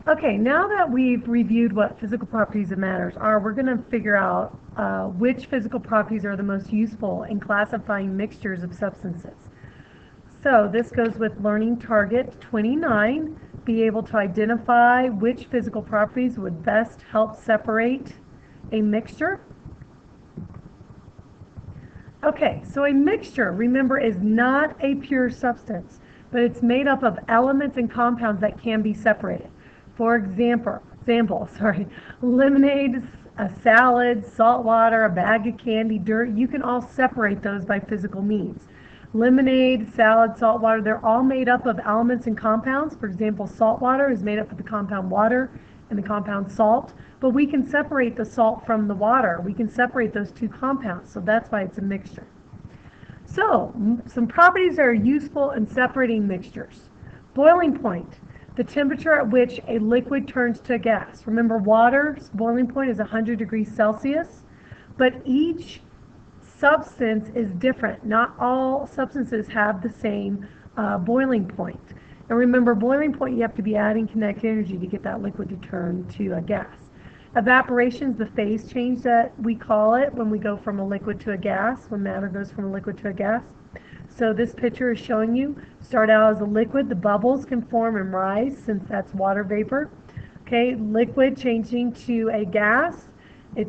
Okay, now that we've reviewed what physical properties of matters are, we're going to figure out which physical properties are the most useful in classifying mixtures of substances. So this goes with learning target 29, be able to identify which physical properties would best help separate a mixture. Okay, so a mixture, remember, is not a pure substance, but it's made up of elements and compounds that can be separated. For example, lemonade, a salad, salt water, a bag of candy, dirt, you can all separate those by physical means. Lemonade, salad, salt water, they're all made up of elements and compounds. For example, salt water is made up of the compound water and the compound salt, but we can separate the salt from the water. We can separate those two compounds, so that's why it's a mixture. So, some properties that are useful in separating mixtures. Boiling point, the temperature at which a liquid turns to a gas. Remember, water's boiling point is 100 degrees Celsius, but each substance is different. Not all substances have the same boiling point. And remember, boiling point, you have to be adding kinetic energy to get that liquid to turn to a gas. Evaporation is the phase change that we call it when we go from a liquid to a gas, when matter goes from a liquid to a gas. So this picture is showing you, start out as a liquid, the bubbles can form and rise since that's water vapor. Okay, liquid changing to a gas,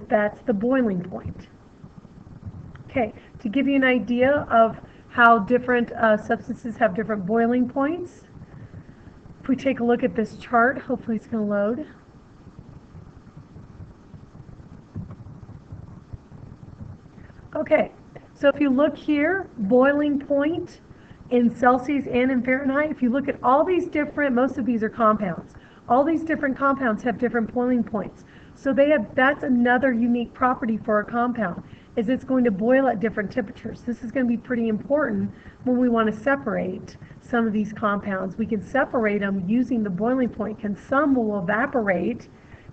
that's the boiling point. Okay, to give you an idea of how different substances have different boiling points, if we take a look at this chart, hopefully it's going to load. Okay, so if you look here, boiling point in Celsius and in Fahrenheit, if you look at all these different, most of these are compounds. All these different compounds have different boiling points. So that's another unique property for a compound, is it's going to boil at different temperatures. This is going to be pretty important when we want to separate some of these compounds. We can separate them using the boiling point, and some will evaporate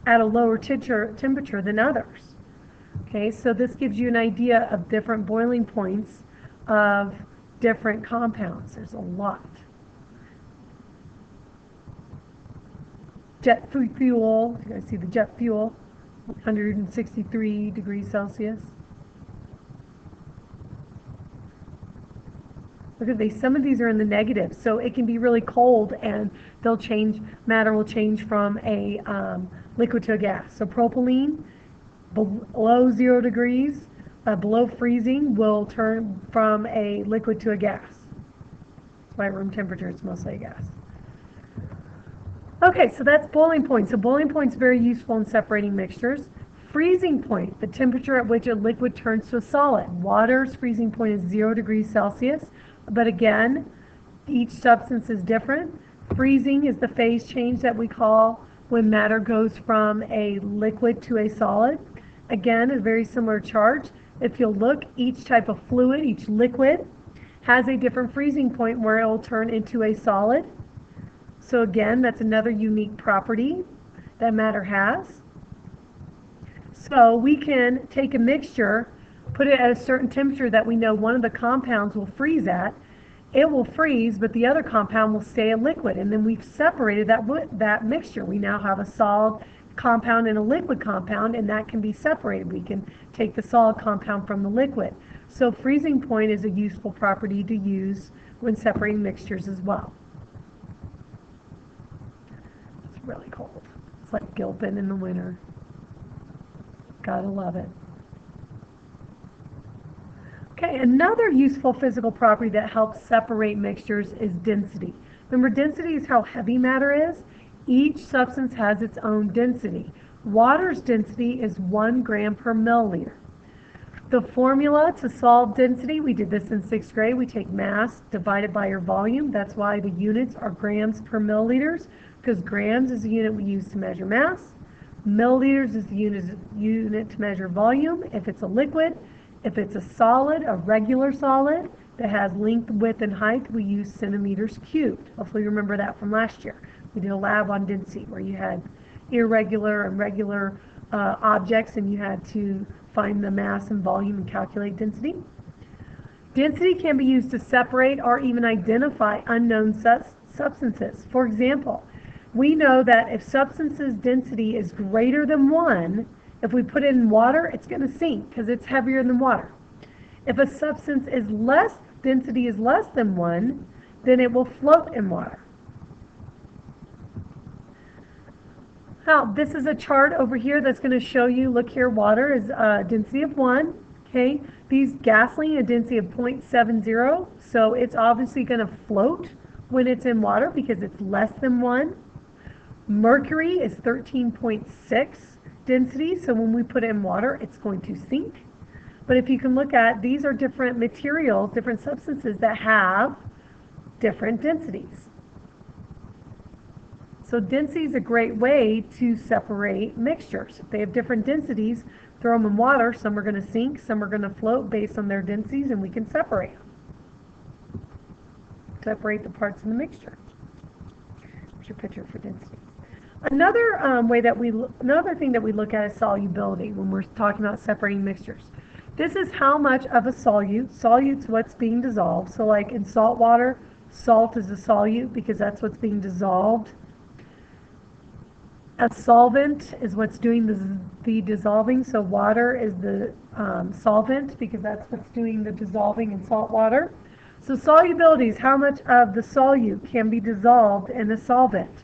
at a lower temperature than others. Okay, so this gives you an idea of different boiling points of different compounds. There's a lot. Jet fuel, you guys see the jet fuel, 163 degrees Celsius. Look at these, some of these are in the negative, so it can be really cold and matter will change from a liquid to a gas. So propylene, below 0 degrees, below freezing, will turn from a liquid to a gas. That's why at room temperature it's mostly a gas. Okay, so that's boiling point. So boiling point is very useful in separating mixtures. Freezing point, the temperature at which a liquid turns to a solid. Water's freezing point is 0 degrees Celsius, but again, each substance is different. Freezing is the phase change that we call when matter goes from a liquid to a solid. Again, a very similar chart. If you'll look, each type of fluid, each liquid, has a different freezing point where it will turn into a solid. So again, that's another unique property that matter has. So we can take a mixture, put it at a certain temperature that we know one of the compounds will freeze at. It will freeze, but the other compound will stay a liquid. And then we've separated that mixture. We now have a solid compound and a liquid compound, and that can be separated. We can take the solid compound from the liquid. So freezing point is a useful property to use when separating mixtures as well. It's really cold. It's like Gilpin in the winter. Gotta love it. Okay, another useful physical property that helps separate mixtures is density. Remember, density is how heavy matter is. Each substance has its own density. Water's density is 1 gram per milliliter. The formula to solve density, we did this in 6th grade. We take mass divided by your volume. That's why the units are grams per milliliters, because grams is the unit we use to measure mass. Milliliters is the unit to measure volume. If it's a liquid, if it's a solid, a regular solid that has length, width, and height, we use centimeters cubed. Hopefully you remember that from last year. We did a lab on density where you had irregular and regular objects, and you had to find the mass and volume and calculate density. Density can be used to separate or even identify unknown substances. For example, We know that if substance's density is greater than 1, if we put it in water, it's going to sink because it's heavier than water. If a substance is density is less than 1, then it will float in water. Now, this is a chart over here that's going to show you, look here, water is density of 1, okay? These gasoline, a density of 0.70, so it's obviously going to float when it's in water because it's less than 1. Mercury is 13.6 density, so when we put it in water, it's going to sink. But if you can look at, these are different materials, different substances that have different densities. So density is a great way to separate mixtures. If they have different densities, throw them in water. Some are going to sink, some are going to float based on their densities, and we can separate them. Separate the parts in the mixture. Here's your picture for density. Another thing that we look at is solubility when we're talking about separating mixtures. This is how much of a solute. Solute's what's being dissolved. So like in salt water, salt is a solute because that's what's being dissolved. A solvent is what's doing the dissolving, so water is the solvent because that's what's doing the dissolving in salt water. So solubility is how much of the solute can be dissolved in a solvent.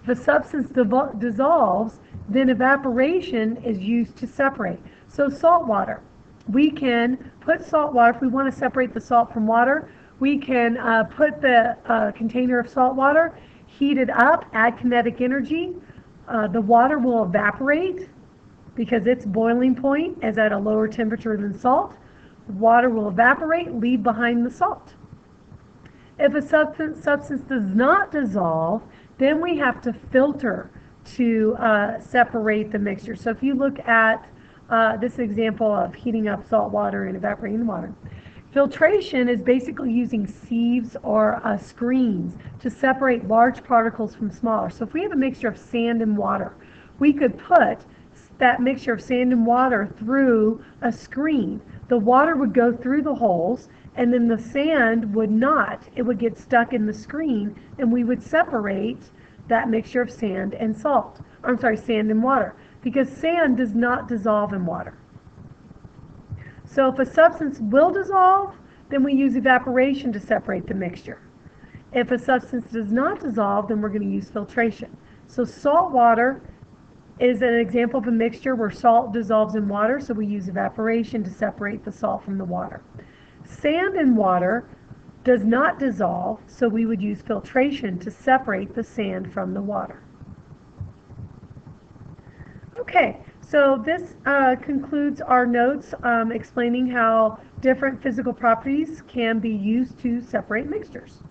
If a substance dissolves, then evaporation is used to separate. So salt water, we can put salt water, if we want to separate the salt from water, we can put the container of salt water, heat it up, add kinetic energy. The water will evaporate because its boiling point is at a lower temperature than salt. Water will evaporate, leave behind the salt. If a substance does not dissolve, then we have to filter to separate the mixture. So if you look at this example of heating up salt water and evaporating the water, filtration is basically using sieves or screens to separate large particles from smaller. So if we have a mixture of sand and water, we could put that mixture of sand and water through a screen. The water would go through the holes, and then the sand would not. It would get stuck in the screen, and we would separate that mixture of sand and salt. I'm sorry, sand and water, because sand does not dissolve in water. So if a substance will dissolve, then we use evaporation to separate the mixture. If a substance does not dissolve, then we're going to use filtration. So salt water is an example of a mixture where salt dissolves in water, so we use evaporation to separate the salt from the water. Sand and water does not dissolve, so we would use filtration to separate the sand from the water. Okay, so this concludes our notes explaining how different physical properties can be used to separate mixtures.